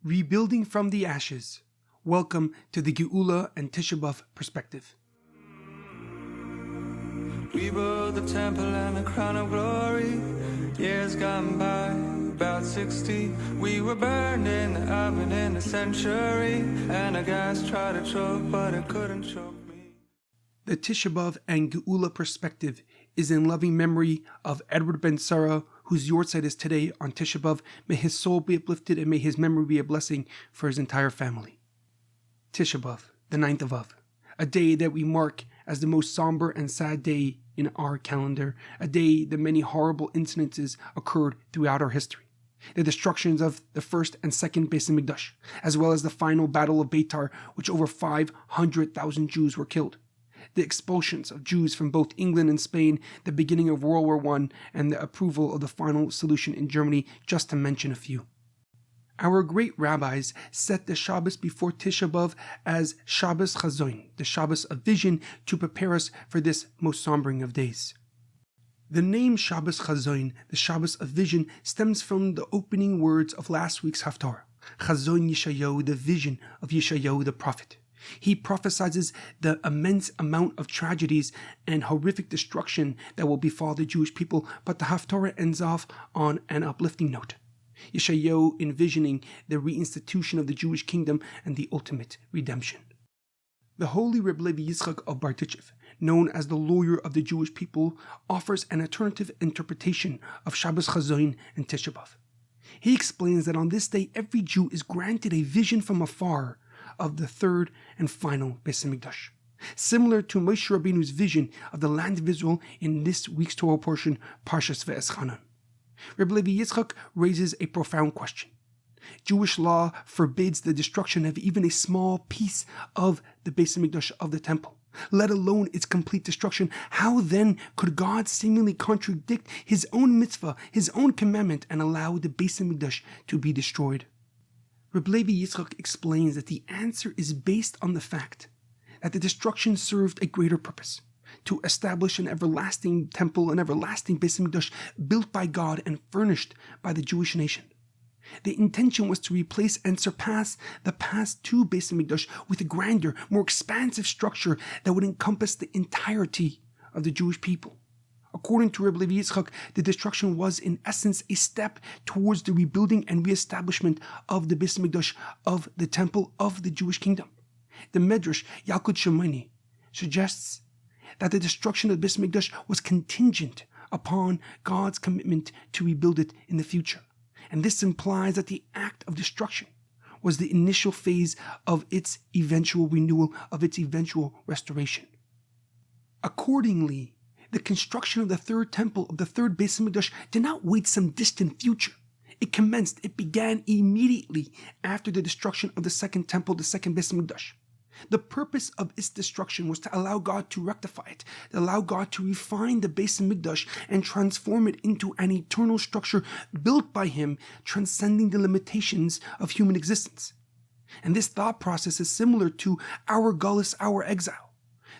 Rebuilding from the ashes. Welcome to the Geula and Tisha B'Av perspective. We built the temple and the crown of glory. Years gone by, about 60. We were burned in the oven in the century, and a gas tried to choke, but it couldn't choke me. The Tisha B'Av and Geula Perspective is in loving memory of Edward Ben Sarah, whose yahrzeit is today on Tisha B'Av. May his soul be uplifted and may his memory be a blessing for his entire family. Tisha B'Av, the 9th of Av, a day that we mark as the most somber and sad day in our calendar, a day that many horrible incidences occurred throughout our history. The destructions of the first and second Beis Hamikdash, as well as the final battle of Betar, which over 500,000 Jews were killed. The expulsions of Jews from both England and Spain, the beginning of World War I, and the approval of the final solution in Germany, just to mention a few. Our great rabbis set the Shabbos before Tisha B'Av as Shabbos Chazon, the Shabbos of vision, to prepare us for this most sombering of days. The name Shabbos Chazon, the Shabbos of vision, stems from the opening words of last week's Haftarah, Chazon Yeshayahu, the vision of Yeshayahu the prophet. He prophesies the immense amount of tragedies and horrific destruction that will befall the Jewish people, but the Haftarah ends off on an uplifting note. Yeshayahu envisioning the reinstitution of the Jewish kingdom and the ultimate redemption. The holy Reb Levi Yitzchak of Bardichev, known as the lawyer of the Jewish people, offers an alternative interpretation of Shabbos Chazon and Tisha B'Av. He explains that on this day every Jew is granted a vision from afar of the third and final Beis Hamikdash, similar to Moshe Rabbeinu's vision of the land of Israel in this week's Torah portion, Parsha Ve'eschanan. Reb Levi Yitzchak raises a profound question. Jewish law forbids the destruction of even a small piece of the Beis Hamikdash, of the temple, let alone its complete destruction. How then could God seemingly contradict his own mitzvah, his own commandment, and allow the Beis Hamikdash to be destroyed? Reb Levi Yitzchak explains that the answer is based on the fact that the destruction served a greater purpose, to establish an everlasting temple, an everlasting Beis Hamikdash built by God and furnished by the Jewish nation. The intention was to replace and surpass the past two Beis Hamikdash with a grander, more expansive structure that would encompass the entirety of the Jewish people. According to Reb Levi Yitzchak, the destruction was in essence a step towards the rebuilding and reestablishment of the Beis Hamikdash, of the temple of the Jewish kingdom. The Medrash Yalkut Shemini suggests that the destruction of the Beis Hamikdash was contingent upon God's commitment to rebuild it in the future. And this implies that the act of destruction was the initial phase of its eventual renewal, of its eventual restoration. Accordingly, the construction of the third temple, of the third Beis Hamikdash, did not wait some distant future. It began immediately after the destruction of the second temple, the second Beis Hamikdash. The purpose of its destruction was to allow God to rectify it, to allow God to refine the Beis Hamikdash and transform it into an eternal structure built by Him, transcending the limitations of human existence. And this thought process is similar to our Gullus, our exile.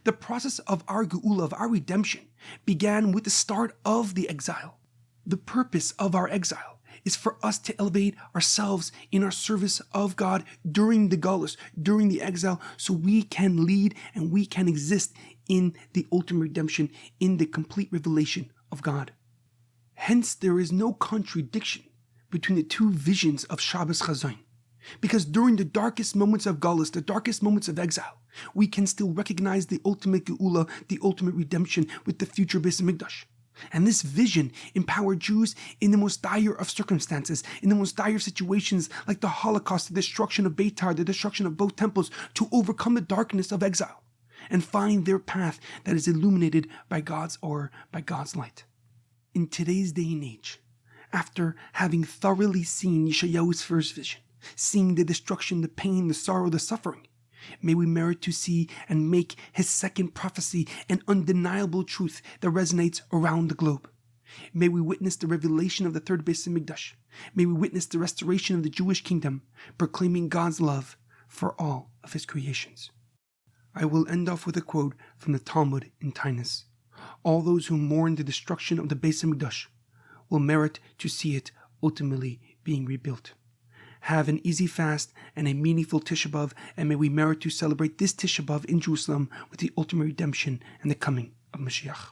The process of our Geula, of our redemption, began with the start of the exile. The purpose of our exile is for us to elevate ourselves in our service of God during the Gullus, during the exile, so we can lead and we can exist in the ultimate redemption, in the complete revelation of God. Hence, there is no contradiction between the two visions of Shabbos Chazon, because during the darkest moments of Gullus, the darkest moments of exile, we can still recognize the ultimate Geula, the ultimate redemption with the future Beis Hamikdash. And this vision empowered Jews in the most dire of circumstances, in the most dire situations like the Holocaust, the destruction of Betar, the destruction of both temples, to overcome the darkness of exile and find their path that is illuminated by God's aura, by God's light. In today's day and age, after having thoroughly seen Yeshayahu's first vision, seeing the destruction, the pain, the sorrow, the suffering, may we merit to see and make his second prophecy an undeniable truth that resonates around the globe. May we witness the revelation of the third Beis Hamikdash. May we witness the restoration of the Jewish kingdom, proclaiming God's love for all of his creations. I will end off with a quote from the Talmud in Tainus. All those who mourn the destruction of the Beis Hamikdash will merit to see it ultimately being rebuilt. have an easy fast and a meaningful Tisha B'Av, and may we merit to celebrate this Tisha B'Av in Jerusalem with the ultimate redemption and the coming of Mashiach.